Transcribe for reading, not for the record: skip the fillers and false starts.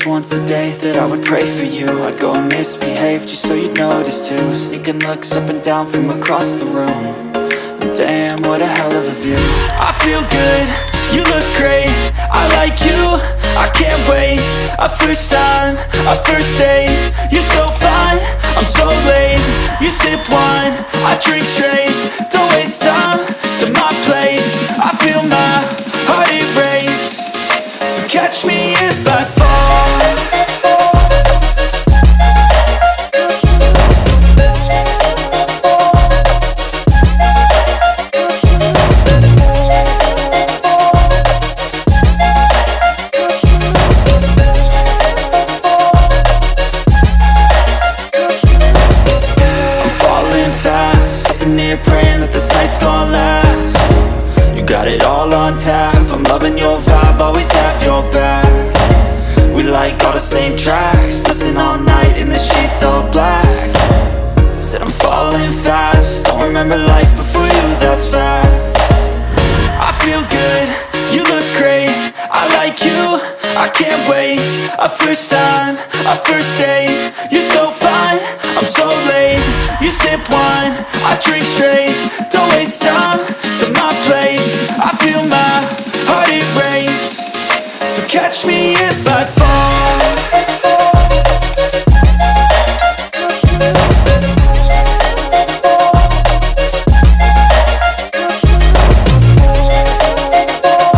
promised once a day that I would pray for you. I'd go and misbehave just so you'd notice too. Sneaking looks up and down from across the room. And damn, what a hell of a view. I feel good, you look great, I like you, I can't wait. A first time, a first date, you're so fine, I'm so late. You sip wine, I drink straight, don't waste time to my place. I feel my heart erase, so catch me if I fall. Praying that this night's gonna last. You got it all on tap, I'm loving your vibe, always have your back. We like all the same tracks, listen all night in the sheets all black. Said I'm falling fast, don't remember life before you, that's fact. I feel good, you look great, I like you, I can't wait. A first time, a first date, you're so fine, I'm so late. You sip wine, I drink straight, don't waste time to my place. I feel my heart erase, so catch me if I fall.